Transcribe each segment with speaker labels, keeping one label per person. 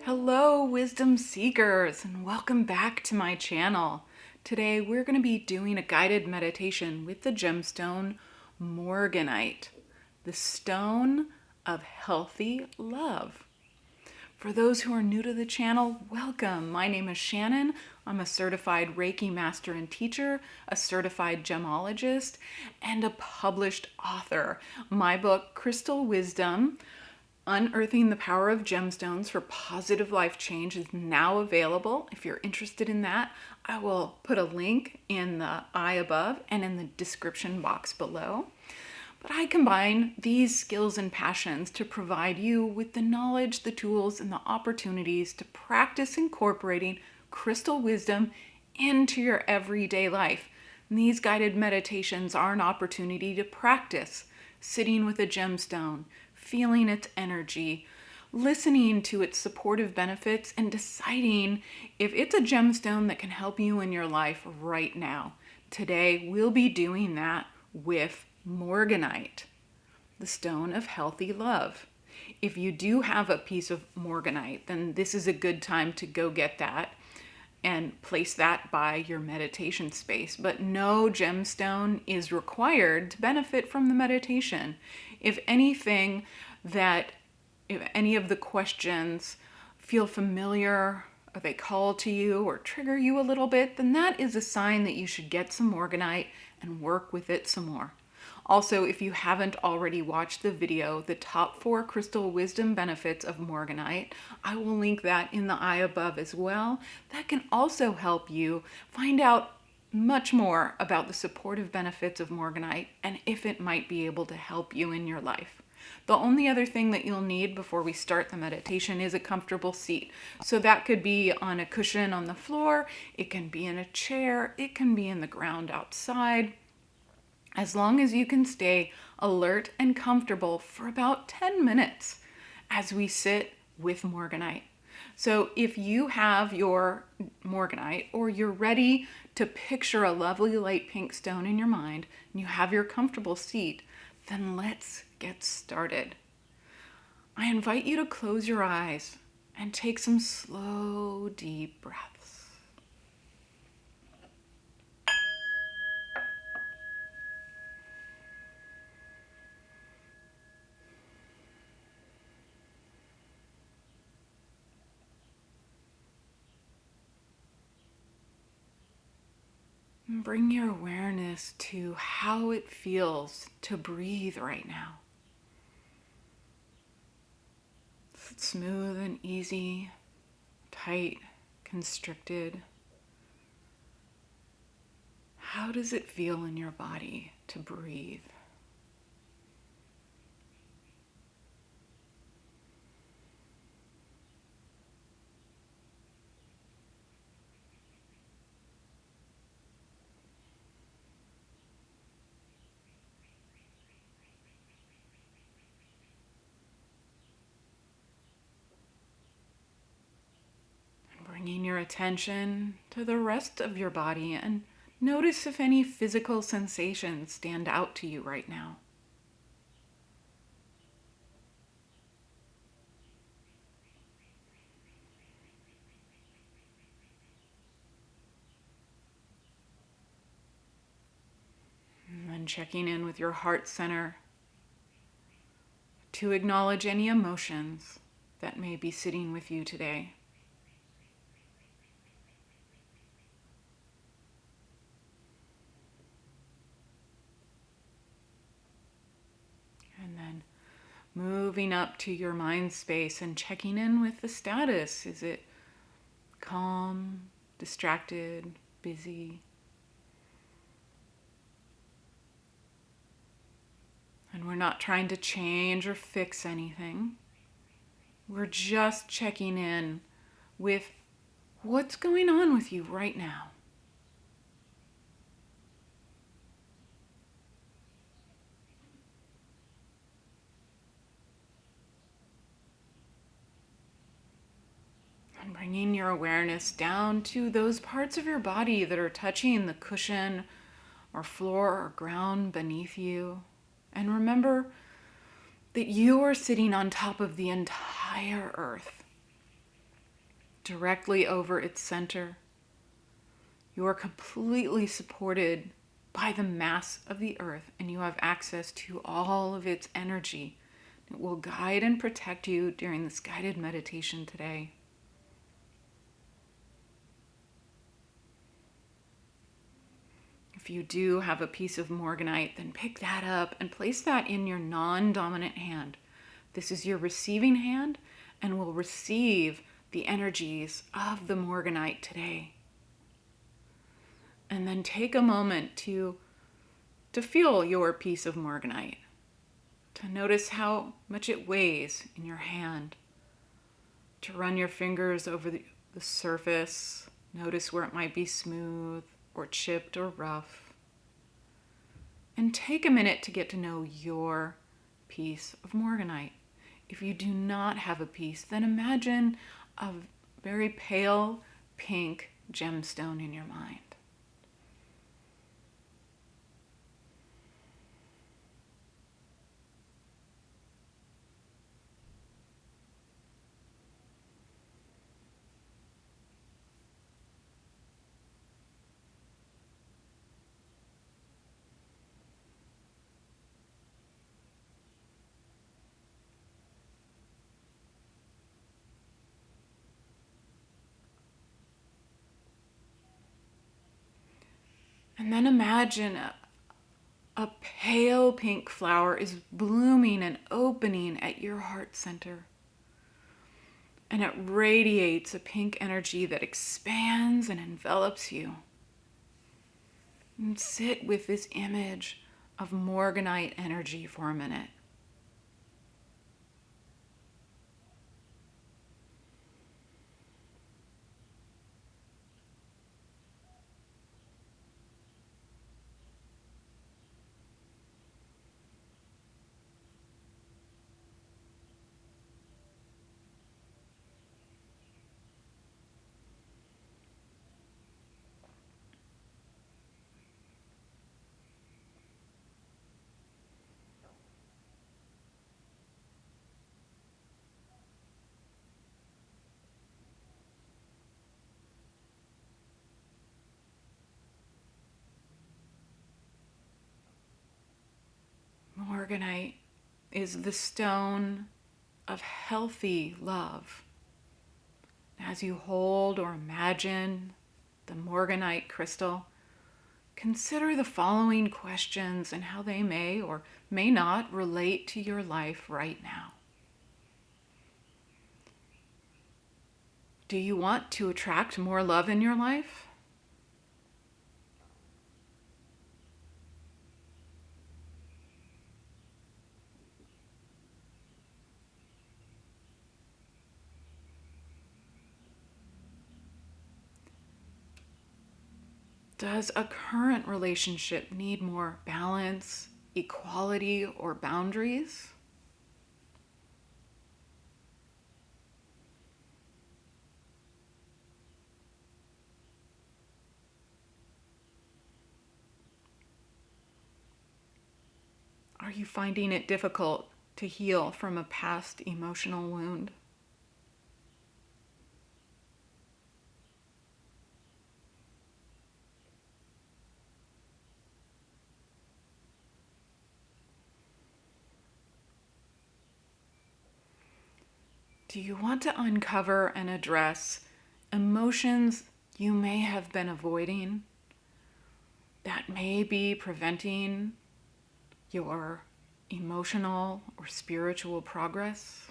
Speaker 1: Hello, wisdom seekers, and welcome back to my channel. Today we're going to be doing a guided meditation with the gemstone Morganite, the stone of healthy love. For those who are new to the channel, welcome. My name is Shannon. I'm a certified Reiki master and teacher, a certified gemologist, and a published author. My book, Crystal Wisdom, Unearthing the Power of Gemstones for Positive Life Change, is now available. If you're interested in that, I will put a link in the eye above and in the description box below. But I combine these skills and passions to provide you with the knowledge, the tools, and the opportunities to practice incorporating crystal wisdom into your everyday life. And these guided meditations are an opportunity to practice sitting with a gemstone, feeling its energy, listening to its supportive benefits, and deciding if it's a gemstone that can help you in your life right now. Today, we'll be doing that with Morganite, the stone of healthy love. If you do have a piece of Morganite, then this is a good time to go get that and place that by your meditation space. But no gemstone is required to benefit from the meditation. If anything, if any of the questions feel familiar, or they call to you or trigger you a little bit, then that is a sign that you should get some Morganite and work with it some more. Also, if you haven't already watched the video, the top 4 crystal wisdom benefits of Morganite, I will link that in the eye above as well. That can also help you find out much more about the supportive benefits of Morganite and if it might be able to help you in your life. The only other thing that you'll need before we start the meditation is a comfortable seat. So that could be on a cushion on the floor, it can be in a chair, it can be in the ground outside. As long as you can stay alert and comfortable for about 10 minutes as we sit with Morganite. So if you have your Morganite or you're ready to picture a lovely light pink stone in your mind and you have your comfortable seat, then let's get started. I invite you to close your eyes and take some slow, deep breaths. Bring your awareness to how it feels to breathe right now. Is it smooth and easy, tight, constricted? How does it feel in your body to breathe? Bringing your attention to the rest of your body and notice if any physical sensations stand out to you right now. And then checking in with your heart center to acknowledge any emotions that may be sitting with you today. And then moving up to your mind space and checking in with the status. Is it calm, distracted, busy? And we're not trying to change or fix anything. We're just checking in with what's going on with you right now. And bringing your awareness down to those parts of your body that are touching the cushion or floor or ground beneath you. And remember that you are sitting on top of the entire earth. directly over its center. You are completely supported by the mass of the earth, and you have access to all of its energy. It will guide and protect you during this guided meditation today. If you do have a piece of morganite, then pick that up and place that in your non-dominant hand. This is your receiving hand and will receive the energies of the morganite today. And then take a moment to feel your piece of morganite, to notice how much it weighs in your hand, to run your fingers over the surface, notice where it might be smooth or chipped or rough, and take a minute to get to know your piece of morganite. If you do not have a piece, then imagine a very pale pink gemstone in your mind. And then imagine a pale pink flower is blooming and opening at your heart center. And it radiates a pink energy that expands and envelops you. And sit with this image of morganite energy for a minute. Morganite is the stone of healthy love. As you hold or imagine the morganite crystal, consider the following questions and how they may or may not relate to your life right now. Do you want to attract more love in your life? Does a current relationship need more balance, equality, or boundaries? Are you finding it difficult to heal from a past emotional wound? Do you want to uncover and address emotions you may have been avoiding that may be preventing your emotional or spiritual progress?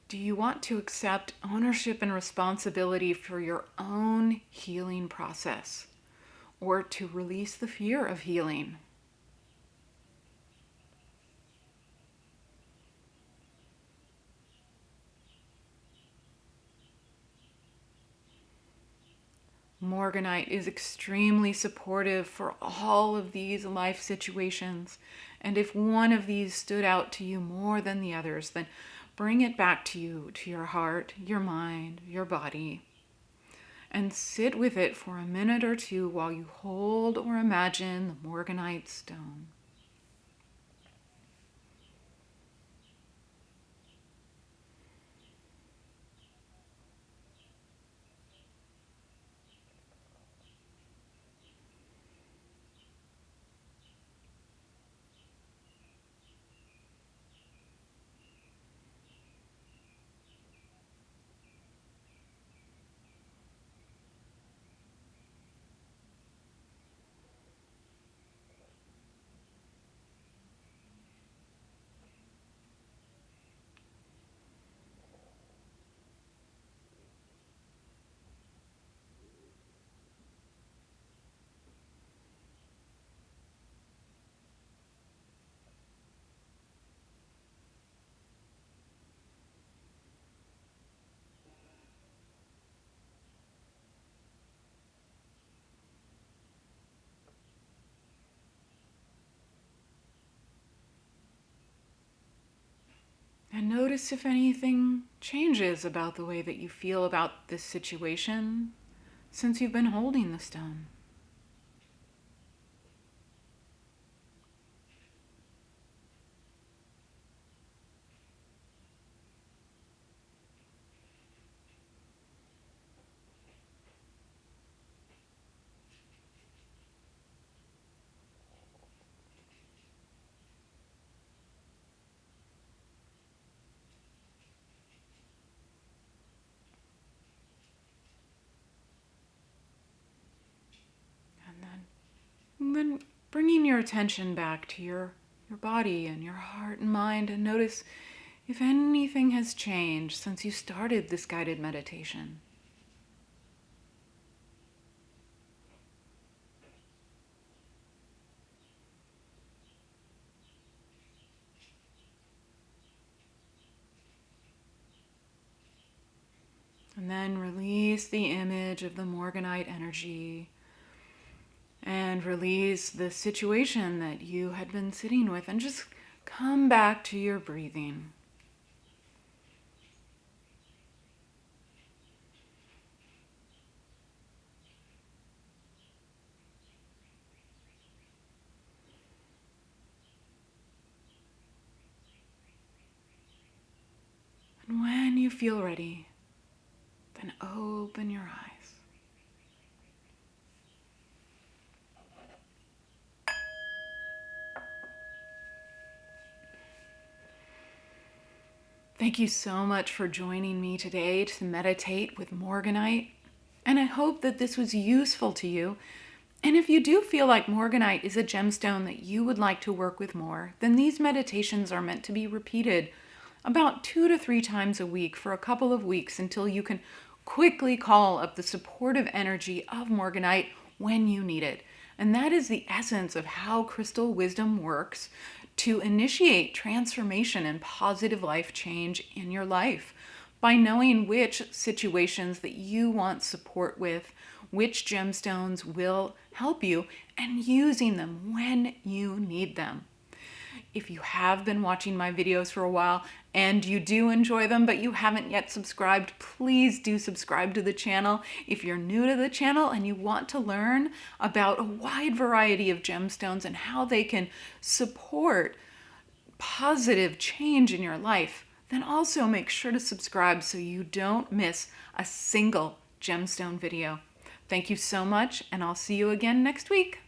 Speaker 1: Do you want to accept ownership and responsibility for your own healing process, or to release the fear of healing? Morganite is extremely supportive for all of these life situations. And if one of these stood out to you more than the others, then bring it back to you, to your heart, your mind, your body. and sit with it for a minute or two while you hold or imagine the morganite stone. And notice if anything changes about the way that you feel about this situation since you've been holding the stone. And then bringing your attention back to your body and your heart and mind, and notice if anything has changed since you started this guided meditation. And then release the image of the morganite energy and release the situation that you had been sitting with, and just come back to your breathing. And when you feel ready, then open your eyes. Thank you so much for joining me today to meditate with morganite, and I hope that this was useful to you. And if you do feel like morganite is a gemstone that you would like to work with more, then these meditations are meant to be repeated about 2 to 3 times a week for a couple of weeks until you can quickly call up the supportive energy of morganite when you need it. And that is the essence of how crystal wisdom works to initiate transformation and positive life change in your life by knowing which situations that you want support with, which gemstones will help you, and using them when you need them. If you have been watching my videos for a while and you do enjoy them, but you haven't yet subscribed, please do subscribe to the channel. If you're new to the channel and you want to learn about a wide variety of gemstones and how they can support positive change in your life, then also make sure to subscribe so you don't miss a single gemstone video. Thank you so much, and I'll see you again next week.